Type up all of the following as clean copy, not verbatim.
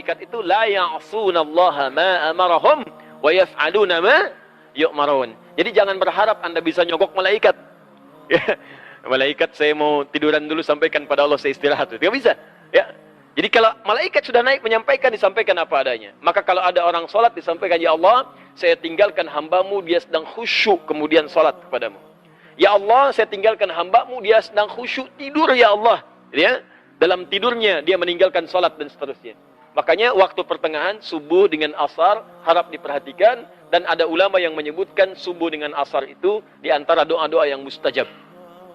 malaikat itu la ya'sunallaha ma amarahum wa yaf'aluna ma yu'marun. Jadi jangan berharap Anda bisa nyogok malaikat. Ya, malaikat saya mau tiduran dulu, sampaikan pada Allah saya istirahat. Tidak bisa. Ya. Jadi kalau malaikat sudah naik menyampaikan, disampaikan apa adanya. Maka kalau ada orang sholat disampaikan, ya Allah, saya tinggalkan hambamu, dia sedang khusyuk kemudian sholat kepadamu. Ya Allah, saya tinggalkan hambamu, dia sedang khusyuk tidur, ya Allah. Ya, dalam tidurnya dia meninggalkan sholat dan seterusnya. Makanya waktu pertengahan subuh dengan asar harap diperhatikan, dan ada ulama yang menyebutkan subuh dengan asar itu di antara doa-doa yang mustajab.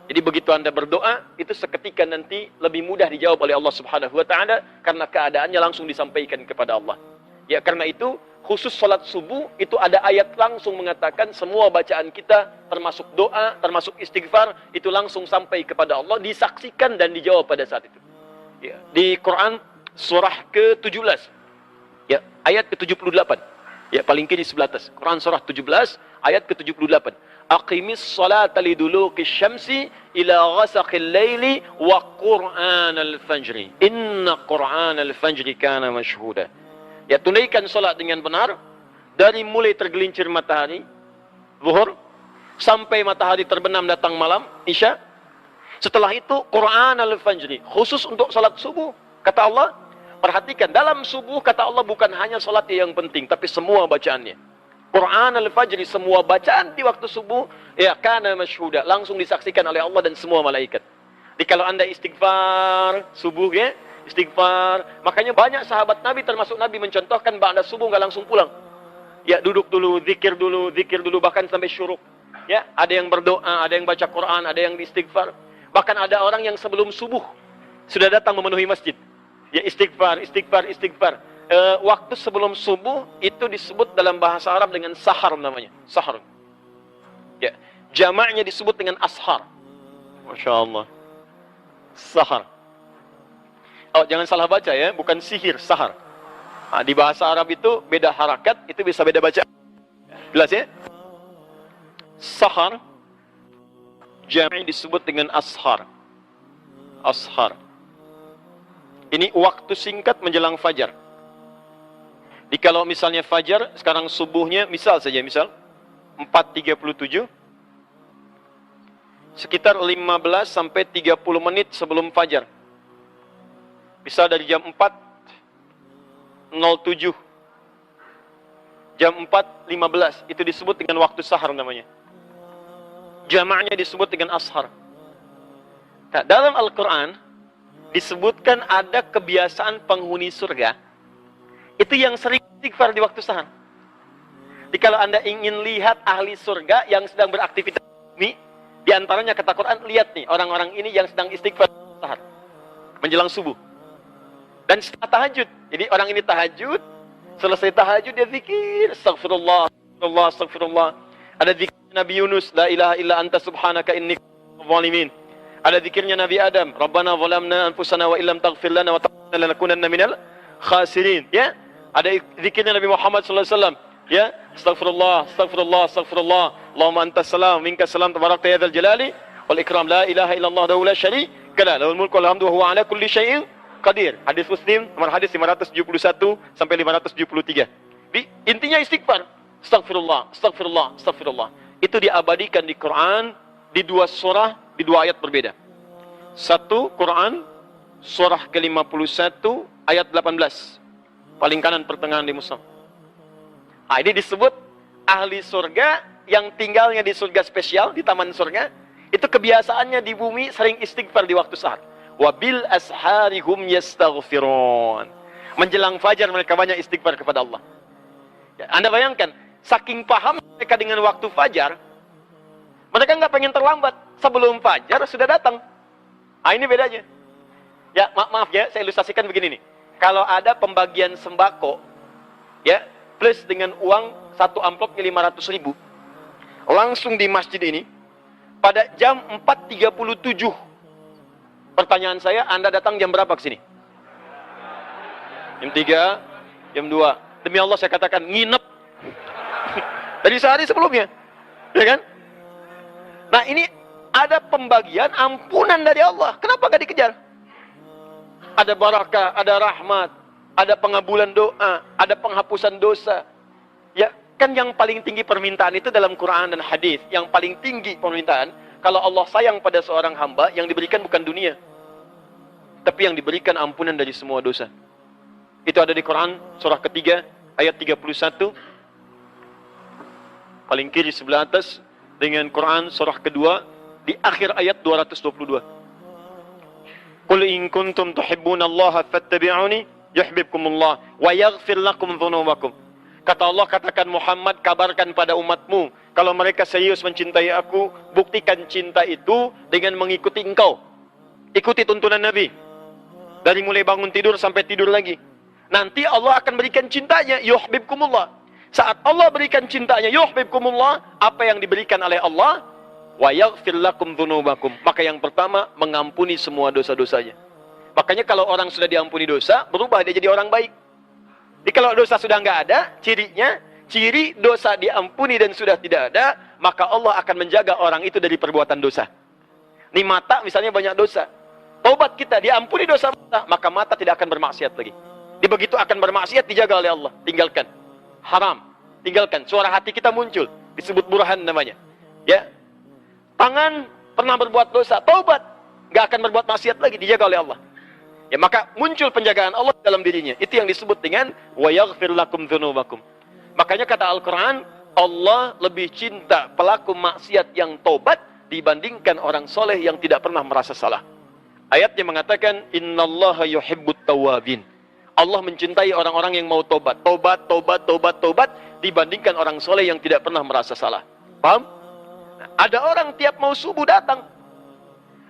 Jadi begitu Anda berdoa, itu seketika nanti lebih mudah dijawab oleh Allah Subhanahu wa taala karena keadaannya langsung disampaikan kepada Allah. Ya, karena itu khusus salat subuh itu ada ayat langsung mengatakan semua bacaan kita termasuk doa, termasuk istighfar itu langsung sampai kepada Allah, disaksikan dan dijawab pada saat itu. Ya, di Quran surah ke-17. Ya, ayat ke-78. Ya, paling kiri sebelah atas. Quran surah 17 ayat ke-78. Aqimis salata liduluki syamsi ila ghasaqil laili wa qur'anal fajri. Inna qur'anal fajri kana mashhuda. Ya, tunaikan salat dengan benar dari mulai tergelincir matahari zuhur sampai matahari terbenam datang malam isya. Setelah itu qur'anal fajri, khusus untuk salat subuh. Kata Allah, perhatikan dalam subuh kata Allah bukan hanya salat yang penting tapi semua bacaannya. Quran al-Fajri, semua bacaan di waktu subuh, ya kana masyhuda, langsung disaksikan oleh Allah dan semua malaikat. Jadi kalau Anda istighfar subuh ya, istighfar, makanya banyak sahabat Nabi termasuk Nabi mencontohkan ba'da subuh enggak langsung pulang. Ya, duduk dulu, zikir dulu bahkan sampai syuruk. Ya, ada yang berdoa, ada yang baca Quran, ada yang istighfar. Bahkan ada orang yang sebelum subuh sudah datang memenuhi masjid. Ya, istighfar. Waktu sebelum subuh itu disebut dalam bahasa Arab dengan sahar namanya. Sahar. Ya, jamaknya disebut dengan ashar. Masya Allah. Sahar. Oh, jangan salah baca ya, bukan sihir, sahar. Nah, di bahasa Arab itu beda harakat, itu bisa beda baca. Jelas ya? Sahar, jamaknya disebut dengan ashar. Ashar. Ini waktu singkat menjelang fajar. Jadi kalau misalnya fajar, sekarang subuhnya, misal 4.37, sekitar 15 sampai 30 menit sebelum fajar. Misal dari jam 4.07, jam 4.15, itu disebut dengan waktu sahar namanya. Jamaknya disebut dengan ashar. Nah, dalam Al-Quran, disebutkan ada kebiasaan penghuni surga, itu yang sering istighfar di waktu sahar. Jadi kalau Anda ingin lihat ahli surga yang sedang beraktivitas ini, di antaranya kata Quran, lihat nih orang-orang ini yang sedang istighfar sahar menjelang subuh. Dan setelah tahajud. Jadi orang ini tahajud, selesai tahajud dia zikir, astagfirullah, astagfirullah, astagfirullah. Ada zikir Nabi Yunus, la ilaha illa anta subhanaka inni kuntu zalimin. Ada zikirnya Nabi Adam, Rabbana zalamna anfusana wa illam taghfir lana wa tarhamna lanakunanna minal khasirin. Ya, ada zikirnya Nabi Muhammad sallallahu alaihi wasallam, ya, astagfirullah, astagfirullah, astagfirullah, Allahumma antas salam, minkas salam, tabarakta ya dzal jalali wal ikram, la ilaha illallah wa la syarika lah, lahul mulku wal hamdu wa huwa ala kulli syai'in qadir. Hadis Muslim nomor hadis 571 sampai 573. Intinya istighfar, astagfirullah, astagfirullah, astagfirullah. Itu diabadikan di Quran di dua surah, di dua ayat berbeda. Satu Quran surah ke-51 ayat 18. Paling kanan pertengahan di mushaf. Nah, ini disebut ahli surga yang tinggalnya di surga spesial, di taman surga. Itu kebiasaannya di bumi sering istighfar di waktu sahar. Wabil asharihum yastaghfirun. Menjelang fajar mereka banyak istighfar kepada Allah. Ya, Anda bayangkan, saking paham mereka dengan waktu fajar, mereka nggak pengen terlambat. Sebelum fajar sudah datang. Nah, ini bedanya. Ya, maaf ya, saya ilustrasikan begini nih. Kalau ada pembagian sembako, ya, plus dengan uang satu amplopnya 500.000, langsung di masjid ini, pada jam 4.37. Pertanyaan saya, Anda datang jam berapa ke sini? Jam 3, jam 2. Demi Allah saya katakan, nginep. Dari sehari sebelumnya. Ya kan? Nah, ini ada pembagian ampunan dari Allah. Kenapa gak dikejar? Ada barakah, ada rahmat. ada pengabulan doa, ada penghapusan dosa. Ya, kan yang paling tinggi permintaan itu dalam Quran dan hadis. Yang paling tinggi permintaan, kalau Allah sayang pada seorang hamba, yang diberikan bukan dunia, tapi yang diberikan ampunan dari semua dosa. Itu ada di Quran, surah ketiga, ayat 31. Paling kiri sebelah atas, dengan Quran, surah kedua, di akhir ayat 222. Qul in kuntum tuhibbunallaha fattabi'uni yuhibbukumullah wa yaghfir lakum dhunubakum. Kata Allah, katakan Muhammad, kabarkan pada umatmu, kalau mereka serius mencintai aku, buktikan cinta itu dengan mengikuti engkau. Ikuti tuntunan Nabi. Dari mulai bangun tidur sampai tidur lagi. Nanti Allah akan berikan cintanya, yuhibbukumullah. Saat Allah berikan cintanya, yuhibbukumullah, apa yang diberikan oleh Allah? Wa yaghfir lakum dzunubakum. Maka yang pertama, mengampuni semua dosa-dosanya. Makanya kalau orang sudah diampuni dosa, berubah dia jadi orang baik. Jadi kalau dosa sudah nggak ada, cirinya, ciri dosa diampuni dan sudah tidak ada, maka Allah akan menjaga orang itu dari perbuatan dosa. Nih mata misalnya banyak dosa. Taubat kita, diampuni dosa mata, maka mata tidak akan bermaksiat lagi. Di begitu akan bermaksiat, dijaga oleh Allah. Tinggalkan. Haram. Tinggalkan. Suara hati kita muncul. Disebut burhan namanya. Ya. Tangan pernah berbuat dosa, taubat, nggak akan berbuat maksiat lagi, dijaga oleh Allah. Ya, maka muncul penjagaan Allah dalam dirinya. Itu yang disebut dengan wa yaghfir lakum dzunubakum. Makanya kata Al-Quran, Allah lebih cinta pelaku maksiat yang taubat dibandingkan orang soleh yang tidak pernah merasa salah. Ayatnya mengatakan, innallaha yuhibbut tawwabin. Allah mencintai orang-orang yang mau tobat. Tobat, tobat, tobat, tobat, dibandingkan orang soleh yang tidak pernah merasa salah. Paham? Nah, ada orang tiap mau subuh datang.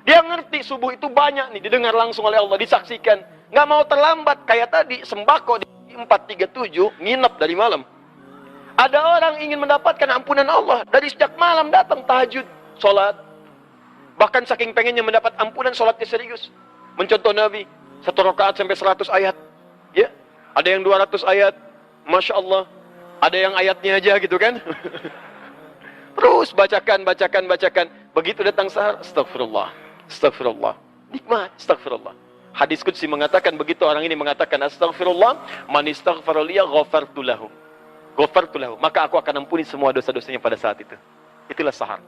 Dia ngerti subuh itu banyak nih, didengar langsung oleh Allah, disaksikan. Nggak mau terlambat, kayak tadi, sembako di 437, nginep dari malam. Ada orang ingin mendapatkan ampunan Allah, dari sejak malam datang tahajud, sholat. Bahkan saking pengennya mendapat ampunan, sholatnya serius. Mencontoh Nabi, 1 rakaat sampai 100 ayat. Ya, ada yang 200 ayat, Masya Allah. Ada yang ayatnya aja gitu kan. Terus bacakan, bacakan, bacakan. Begitu datang sahar, astagfirullah, astagfirullah. Nikmat, astagfirullah. Hadis qudsi mengatakan, begitu orang ini mengatakan astagfirullah, man istaghfara liya ghafartu lahu. Ghafartu lahu. Maka aku akan ampuni semua dosa-dosanya pada saat itu. Itulah sahar.